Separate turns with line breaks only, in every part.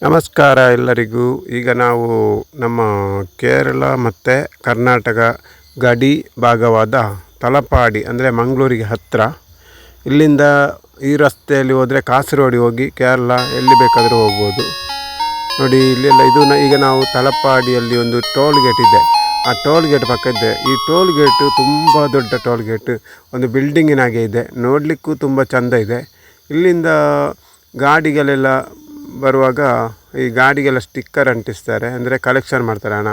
ನಮಸ್ಕಾರ ಎಲ್ಲರಿಗೂ. ಈಗ ನಾವು ನಮ್ಮ ಕೇರಳ ಮತ್ತು ಕರ್ನಾಟಕ ಗಡಿ ಭಾಗವಾದ ತಲಪಾಡಿ ಅಂದರೆ ಮಂಗಳೂರಿಗೆ ಹತ್ತಿರ. ಇಲ್ಲಿಂದ ಈ ರಸ್ತೆಯಲ್ಲಿ ಹೋದರೆ ಕಾಸರಗೋಡಿಗೆ ಹೋಗಿ ಕೇರಳ ಎಲ್ಲಿ ಬೇಕಾದರೂ ಹೋಗ್ಬೋದು. ನೋಡಿ ಇಲ್ಲೆಲ್ಲ ಇದು ಈಗ ನಾವು ತಲಪಾಡಿಯಲ್ಲಿ ಒಂದು ಟೋಲ್ ಗೇಟ್ ಇದೆ. ಆ ಟೋಲ್ ಗೇಟ್ ಪಕ್ಕ ಇದೆ. ಈ ಟೋಲ್ ಗೇಟು ತುಂಬ ದೊಡ್ಡ ಟೋಲ್ ಗೇಟ್, ಒಂದು ಬಿಲ್ಡಿಂಗಿನಾಗೆ ಇದೆ. ನೋಡಲಿಕ್ಕೂ ತುಂಬ ಚೆಂದ ಇದೆ. ಇಲ್ಲಿಂದ ಗಾಡಿಗಳೆಲ್ಲ ಬರುವಾಗ ಈ ಗಾಡಿಗೆಲ್ಲ ಸ್ಟಿಕ್ಕರ್ ಅಂಟಿಸ್ತಾರೆ, ಅಂದರೆ ಕಲೆಕ್ಷನ್ ಮಾಡ್ತಾರೆ ಹಣ.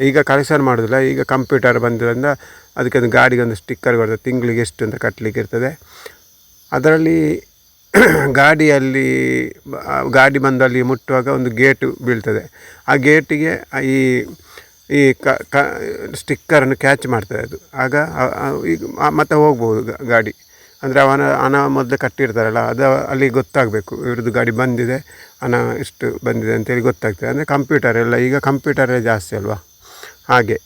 ಈಗ ಕಲೆಕ್ಷನ್ ಮಾಡೋದಿಲ್ಲ, ಈಗ ಕಂಪ್ಯೂಟರ್ ಬಂದಿರೋದ್ರಿಂದ ಅದಕ್ಕೆ ಒಂದು ಗಾಡಿಗೆ ಒಂದು ಸ್ಟಿಕ್ಕರ್ ಬರ್ತದೆ, ತಿಂಗಳಿಗೆ ಎಷ್ಟು ಅಂತ ಕಟ್ಟಲಿಕ್ಕೆ ಇರ್ತದೆ. ಅದರಲ್ಲಿ ಗಾಡಿಯಲ್ಲಿ ಗಾಡಿ ಬಂದಲ್ಲಿ ಮುಟ್ಟುವಾಗ ಒಂದು ಗೇಟು ಬೀಳ್ತದೆ. ಆ ಗೇಟಿಗೆ ಈ ಈ ಸ್ಟಿಕ್ಕರನ್ನು ಕ್ಯಾಚ್ ಮಾಡ್ತದೆ ಅದು. ಆಗ ಈಗ ಮತ್ತೆ ಹೋಗ್ಬೋದು ಗಾಡಿ. ಅಂದರೆ ಹಣ ಮೊದಲು ಕಟ್ಟಿರ್ತಾರಲ್ಲ, ಅದು ಅಲ್ಲಿ ಗೊತ್ತಾಗಬೇಕು ಇವ್ರದ್ದು ಗಾಡಿ ಬಂದಿದೆ, ಹಣ ಇಷ್ಟು ಬಂದಿದೆ ಅಂತೇಳಿ ಗೊತ್ತಾಗ್ತದೆ. ಅಂದರೆ ಕಂಪ್ಯೂಟರ್ ಎಲ್ಲ ಈಗ ಕಂಪ್ಯೂಟರೇ ಜಾಸ್ತಿ ಅಲ್ವಾ, ಹಾಗೆ.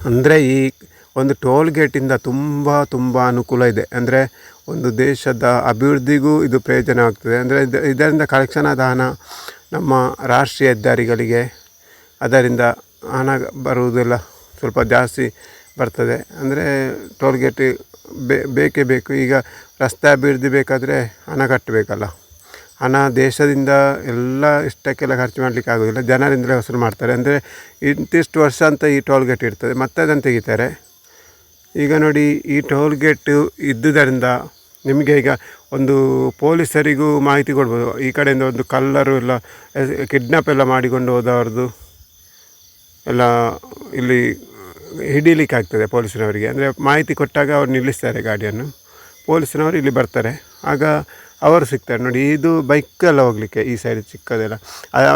ಅಂದರೆ ಈ ಒಂದು ಟೋಲ್ ಗೇಟಿಂದ ತುಂಬ ಅನುಕೂಲ ಇದೆ. ಅಂದರೆ ಒಂದು ದೇಶದ ಅಭಿವೃದ್ಧಿಗೂ ಇದು ಪ್ರಯೋಜನವಾಗ್ತದೆ. ಅಂದರೆ ಇದರಿಂದ ಕಲೆಕ್ಷನ್ ಆದ ಹಣ ನಮ್ಮ ರಾಷ್ಟ್ರೀಯ ಹೆದ್ದಾರಿಗಳಿಗೆ ಅದರಿಂದ ಹಣ ಬರುವುದೆಲ್ಲ ಸ್ವಲ್ಪ ಜಾಸ್ತಿ ಬರ್ತದೆ. ಅಂದರೆ ಟೋಲ್ ಗೇಟ್ ಬೇಕೇ ಬೇಕು. ಈಗ ರಸ್ತೆ ಅಭಿವೃದ್ಧಿ ಬೇಕಾದರೆ ಹಣ ಕಟ್ಟಬೇಕಲ್ಲ. ಹಣ ದೇಶದಿಂದ ಎಲ್ಲ ಇಷ್ಟಕ್ಕೆಲ್ಲ ಖರ್ಚು ಮಾಡಲಿಕ್ಕೆ ಆಗೋದಿಲ್ಲ, ಜನರಿಂದಲೇ ವಸೂಲು ಮಾಡ್ತಾರೆ. ಅಂದರೆ ಇಂತಿಷ್ಟು ವರ್ಷ ಅಂತ ಈ ಟೋಲ್ ಗೇಟ್ ಇರ್ತದೆ, ಮತ್ತೆ ಅದನ್ನು ತೆಗಿತಾರೆ. ಈಗ ನೋಡಿ, ಈ ಟೋಲ್ ಗೇಟು ಇದ್ದುದರಿಂದ ನಿಮಗೆ ಈಗ ಒಂದು ಪೊಲೀಸರಿಗೂ ಮಾಹಿತಿ ಕೊಡ್ಬೋದು. ಈ ಕಡೆಯಿಂದ ಒಂದು ಕಳ್ಳರು ಎಲ್ಲ ಕಿಡ್ನಾಪ್ ಎಲ್ಲ ಮಾಡಿಕೊಂಡು ಹೋದವ್ರದ್ದು ಎಲ್ಲ ಇಲ್ಲಿ ಹಿಡೀಲಿಕ್ಕೆ ಆಗ್ತದೆ ಪೊಲೀಸಿನವರಿಗೆ. ಅಂದರೆ ಮಾಹಿತಿ ಕೊಟ್ಟಾಗ ಅವ್ರು ನಿಲ್ಲಿಸ್ತಾರೆ ಗಾಡಿಯನ್ನು, ಪೊಲೀಸಿನವರು ಇಲ್ಲಿ ಬರ್ತಾರೆ, ಆಗ ಅವರು ಸಿಗ್ತಾರೆ. ನೋಡಿ, ಇದು ಬೈಕೆಲ್ಲ ಹೋಗಲಿಕ್ಕೆ ಈ ಸೈಡ್ ಚಿಕ್ಕದೆಲ್ಲ,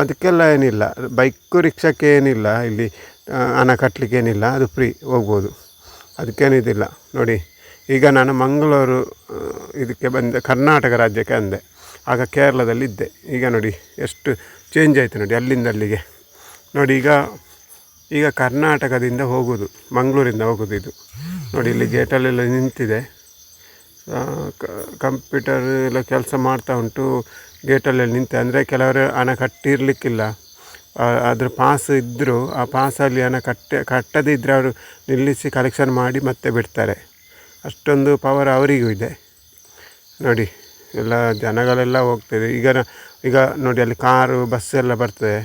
ಅದಕ್ಕೆಲ್ಲ ಏನಿಲ್ಲ, ಬೈಕು ರಿಕ್ಷಕ್ಕೆ ಏನಿಲ್ಲ ಇಲ್ಲಿ, ಹಣ ಕಟ್ಟಲಿಕ್ಕೆ ಏನಿಲ್ಲ, ಅದು ಫ್ರೀ ಹೋಗ್ಬೋದು, ಅದಕ್ಕೇನಿದಿಲ್ಲ. ನೋಡಿ, ಈಗ ನಾನು ಮಂಗಳೂರು ಇದಕ್ಕೆ ಬಂದೆ, ಕರ್ನಾಟಕ ರಾಜ್ಯಕ್ಕೆ ಅಂದೆ, ಆಗ ಕೇರಳದಲ್ಲಿದ್ದೆ. ಈಗ ನೋಡಿ ಎಷ್ಟು ಚೇಂಜ್ ಆಯಿತು ನೋಡಿ, ಅಲ್ಲಿಂದ ಅಲ್ಲಿಗೆ. ನೋಡಿ, ಈಗ ಕರ್ನಾಟಕದಿಂದ ಹೋಗೋದು, ಮಂಗಳೂರಿಂದ ಹೋಗೋದು ಇದು. ನೋಡಿ, ಇಲ್ಲಿ ಗೇಟಲ್ಲೆಲ್ಲ ನಿಂತಿದೆ, ಕಂಪ್ಯೂಟರ್ ಎಲ್ಲ ಕೆಲಸ ಮಾಡ್ತಾ ಉಂಟು, ಗೇಟಲ್ಲೆಲ್ಲ ನಿಂತೆ. ಅಂದರೆ ಕೆಲವರು ಹಣ ಕಟ್ಟಿರಲಿಕ್ಕಿಲ್ಲ, ಅದ್ರ ಪಾಸ್ ಇದ್ದರೂ ಆ ಪಾಸಲ್ಲಿ ಹಣ ಕಟ್ಟದೇ ಇದ್ದರೆ ಅವರು ನಿಲ್ಲಿಸಿ ಕಲೆಕ್ಷನ್ ಮಾಡಿ ಮತ್ತೆ ಬಿಡ್ತಾರೆ. ಅಷ್ಟೊಂದು ಪವರ್ ಅವರಿಗೂ ಇದೆ. ನೋಡಿ, ಎಲ್ಲ ಜನಗಳೆಲ್ಲ ಹೋಗ್ತದೆ. ಈಗ ನೋಡಿ, ಅಲ್ಲಿ ಕಾರು ಬಸ್ಸೆಲ್ಲ ಬರ್ತದೆ,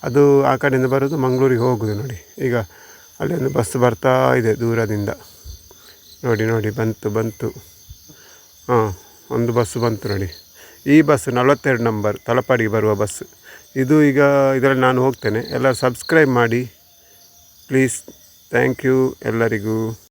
ಅದು ಆ ಕಡೆಯಿಂದ ಬರೋದು ಮಂಗಳೂರಿಗೆ ಹೋಗೋದು. ನೋಡಿ, ಈಗ ಅಲ್ಲಿ ಒಂದು ಬಸ್ ಬರ್ತಾ ಇದೆ ದೂರದಿಂದ. ನೋಡಿ ಬಂತು. ಒಂದು ಬಸ್ಸು ಬಂತು ನೋಡಿ. ಈ ಬಸ್ಸು 42 ನಂಬರ್ ತಲಪಾಡಿಗೆ ಬರುವ ಬಸ್ಸು ಇದು. ಈಗ ಇದರಲ್ಲಿ ನಾನು ಹೋಗ್ತೇನೆ. ಎಲ್ಲರೂ ಸಬ್ಸ್ಕ್ರೈಬ್ ಮಾಡಿ ಪ್ಲೀಸ್. ಥ್ಯಾಂಕ್ ಯು ಎಲ್ಲರಿಗೂ.